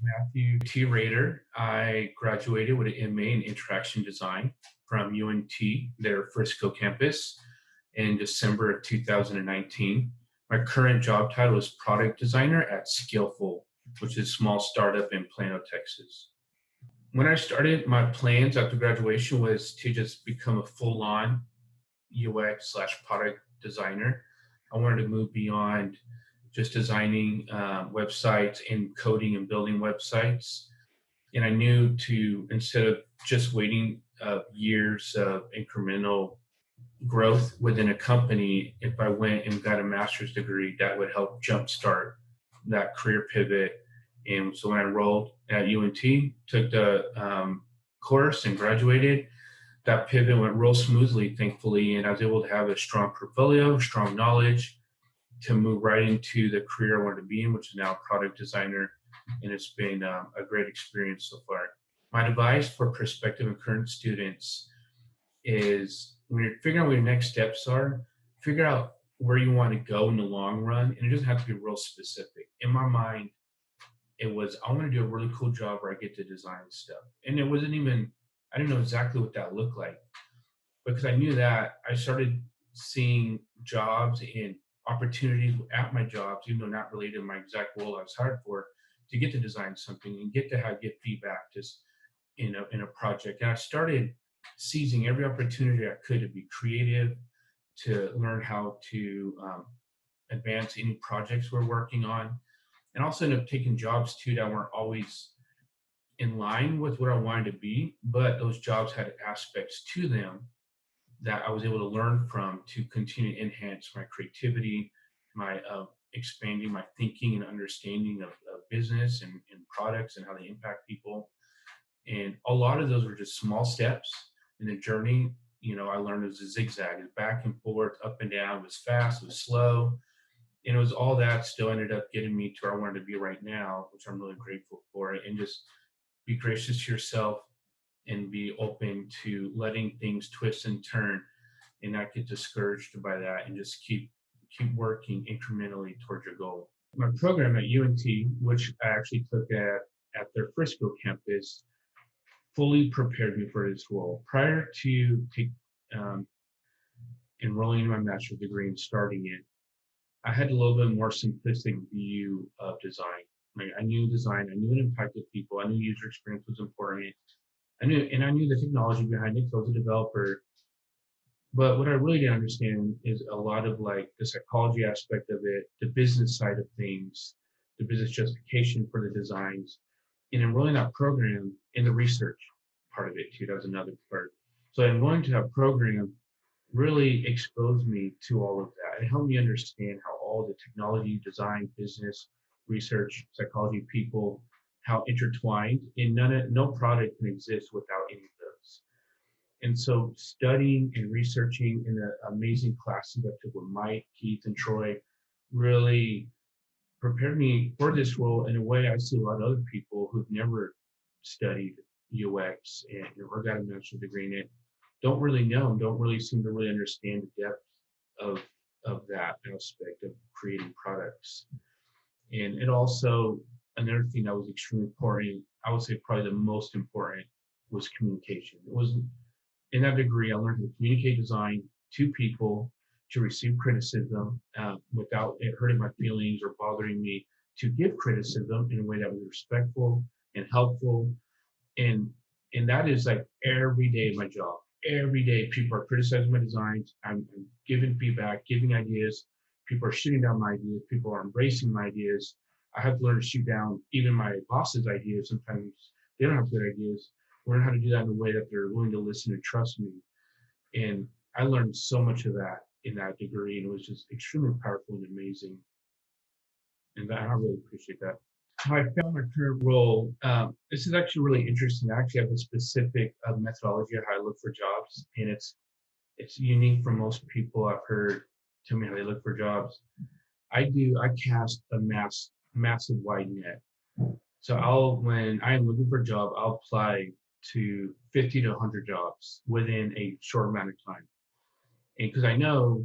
Matthew T. Rader. I graduated with an MA in Interaction Design from UNT, their Frisco campus, in December of 2019. My current job title is Product Designer at Skillful, which is a small startup in Plano, Texas. When I started, my plans after graduation was to just become a full-on UX/slash product designer. I wanted to move beyond just designing websites and coding and building websites. And I knew to, instead of just waiting years of incremental growth within a company, if I went and got a master's degree, that would help jumpstart that career pivot. And so when I enrolled at UNT, took the course and graduated, that pivot went real smoothly, thankfully, and I was able to have a strong portfolio, strong knowledge to move right into the career I wanted to be in, which is now product designer, and it's been a great experience so far. My advice for prospective and current students is when you're figuring out what your next steps are, figure out where you want to go in the long run, and it doesn't have to be real specific. In my mind, it was I want to do a really cool job where I get to design stuff, and it wasn't even I didn't know exactly what that looked like because I knew that I started seeing jobs and opportunities at my jobs, even though not related to my exact role I was hired for, to get to design something and get to have get feedback just in a project. And I started seizing every opportunity I could to be creative, to learn how to advance any projects we're working on, and also ended up taking jobs too that weren't always in line with what I wanted to be, but those jobs had aspects to them that I was able to learn from to continue to enhance my creativity, my expanding my thinking and understanding of business and products and how they impact people. And a lot of those were just small steps in the journey. I learned it was a zigzag, it was back and forth, up and down, it was fast, it was slow. And it was all that still ended up getting me to where I wanted to be right now, which I'm really grateful for. And just be gracious to yourself and be open to letting things twist and turn and not get discouraged by that and just keep working incrementally towards your goal. My program at UNT, which I actually took at their Frisco campus, fully prepared me for this role. Prior to enrolling in my master's degree and starting it, I had a little bit more simplistic view of design. Like I knew design, I knew it impacted people, I knew user experience was important. I knew the technology behind it because I was a developer. But what I really didn't understand is a lot of like the psychology aspect of it, the business side of things, the business justification for the designs, and enrolling that program in the research part of it too. That was another part. So enrolling to that program really exposed me to all of that. It helped me understand how all the technology, design, business, research, psychology, people, how intertwined, and no product can exist without any of those. And so studying and researching in the amazing classes I took with Mike, Keith, and Troy really prepared me for this role in a way I see a lot of other people who've never studied UX or got a master's degree in it don't really know and don't really seem to really understand the depth of that aspect of creating products. And it also, another thing that was extremely important, I would say probably the most important, was communication. It was in that degree, I learned to communicate design to people, to receive criticism without it hurting my feelings or bothering me, to give criticism in a way that was respectful and helpful. And that is like every day of my job. Every day, people are criticizing my designs. I'm giving feedback, giving ideas. People are shooting down my ideas. People are embracing my ideas. I have to learn to shoot down even my boss's ideas. Sometimes they don't have good ideas. Learn how to do that in a way that they're willing to listen and trust me. And I learned so much of that in that degree, and it was just extremely powerful and amazing. And I really appreciate that. How I found my current role, this is actually really interesting. I actually have a specific methodology of how I look for jobs, and it's unique for most people. I've heard tell me how they look for jobs. I cast a massive wide net. So when I'm looking for a job, I'll apply to 50 to 100 jobs within a short amount of time. And because I know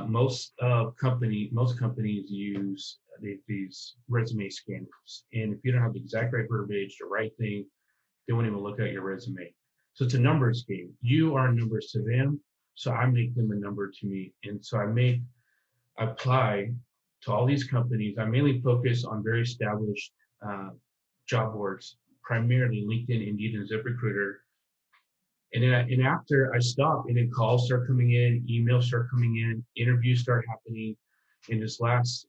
most companies use these resume scanners, and if you don't have the exact right verbiage, the right thing, they won't even look at your resume. So it's a numbers game. You are numbers to them, so I make them a number to me, and so I apply to all these companies. I mainly focus on very established uh, job boards, primarily LinkedIn, Indeed, and ZipRecruiter. And after I stop, and then calls start coming in, emails start coming in, interviews start happening. In this last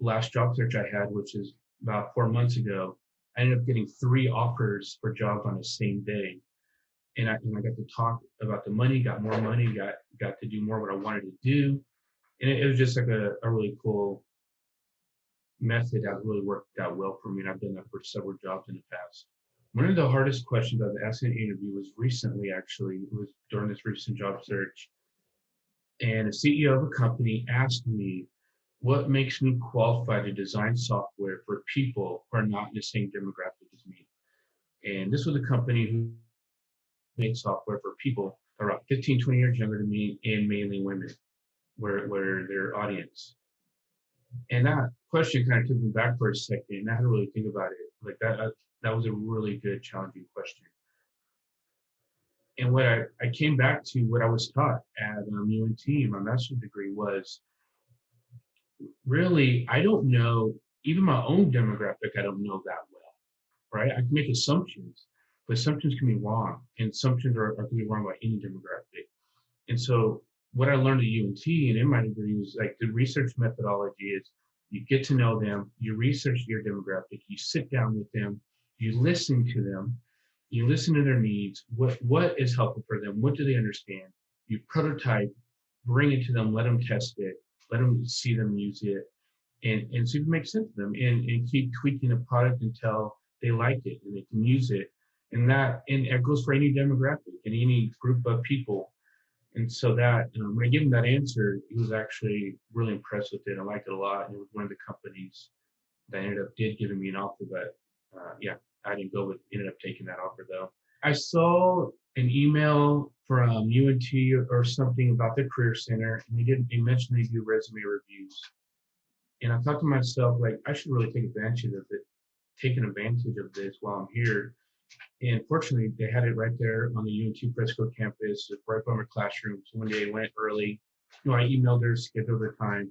last job search I had, which is about 4 months ago, I ended up getting 3 offers for jobs on the same day. And I got to talk about the money, got more money, got to do more what I wanted to do. And it was just like a really cool method that really worked out well for me. And I've done that for several jobs in the past. One of the hardest questions I've asked in an interview was recently, actually, it was during this recent job search. And a CEO of a company asked me, what makes me qualified to design software for people who are not in the same demographic as me? And this was a company who made software for people that are about 15, 20 years younger than me, and mainly women, were their audience. And that question kind of took me back for a second, and I had to really think about it. Like that was a really good, challenging question. And what I came back to, what I was taught at UNT, my master's degree, was really, I don't know, even my own demographic, I don't know that well, right? I can make assumptions, but assumptions can be wrong, and assumptions can be wrong about any demographic. And so what I learned at UNT and in my degree was like the research methodology is you get to know them, you research your demographic, you sit down with them, you listen to them, you listen to their needs, what is helpful for them, what do they understand, you prototype, bring it to them, let them test it, let them see them use it, and see if it makes sense to them, and keep tweaking the product until they like it and they can use it. And it goes for any demographic and any group of people. And so that, when I gave him that answer, he was actually really impressed with it. I liked it a lot. And it was one of the companies that did giving me an offer, but yeah, I didn't go with, ended up taking that offer though. I saw an email from UNT or something about the Career Center, and they mentioned they do resume reviews. And I thought to myself, like, I should really taking advantage of this while I'm here. And fortunately, they had it right there on the UNT Frisco campus, right by my classroom. So one day I went early. I emailed her, scheduled her time,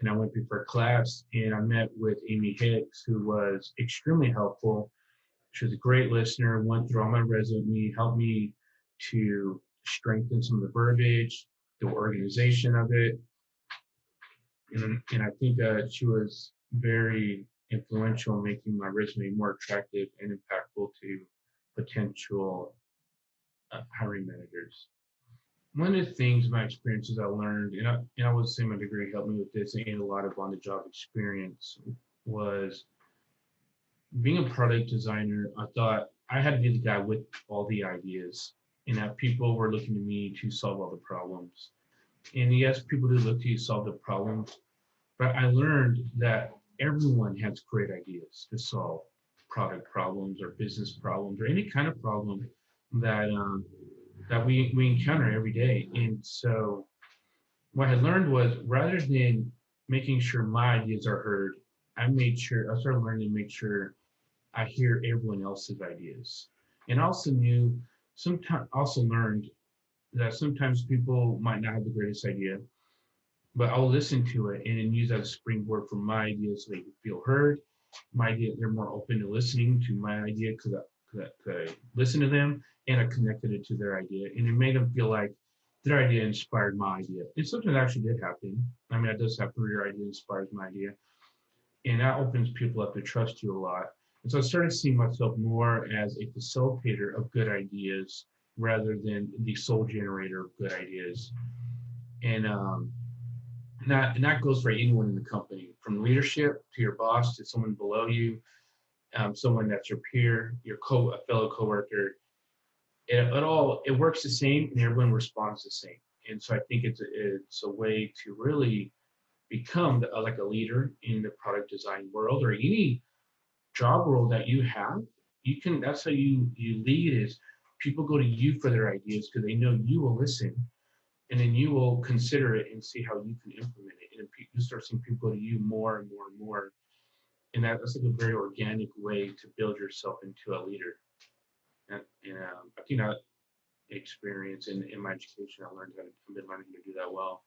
and I went before class. And I met with Amy Hicks, who was extremely helpful. She was a great listener, went through all my resume, helped me to strengthen some of the verbiage, the organization of it. And I think she was very influential in making my resume more attractive and impactful to potential hiring managers. One of the things, my experiences I learned, and I would say my degree helped me with this and a lot of on-the-job experience, was being a product designer. I thought I had to be the guy with all the ideas, and that people were looking to me to solve all the problems. And yes, people do look to you to solve the problems, but I learned that everyone has great ideas to solve product problems or business problems or any kind of problem that we encounter every day. And so what I learned was, rather than making sure my ideas are heard, I started learning to make sure I hear everyone else's ideas. And also learned that sometimes people might not have the greatest idea, but I'll listen to it and then use that as a springboard for my ideas so they can feel heard. My idea, they're more open to listening to my idea because I listened to them and I connected it to their idea, and it made them feel like their idea inspired my idea. And something actually did happen. I mean, it does happen where your idea inspires my idea, and that opens people up to trust you a lot. And so I started seeing myself more as a facilitator of good ideas rather than the sole generator of good ideas. And that goes for anyone in the company, from leadership to your boss to someone below you, someone that's your peer, a fellow coworker. It works the same, and everyone responds the same. And so I think it's a way to really become like a leader in the product design world or any job role that you have. That's how you lead, is people go to you for their ideas because they know you will listen. and then you will consider it and see how you can implement it. And you start seeing people to you more and more and more. And that's like a very organic way to build yourself into a leader. And I think that experience in my education, I've been learning how to do that well.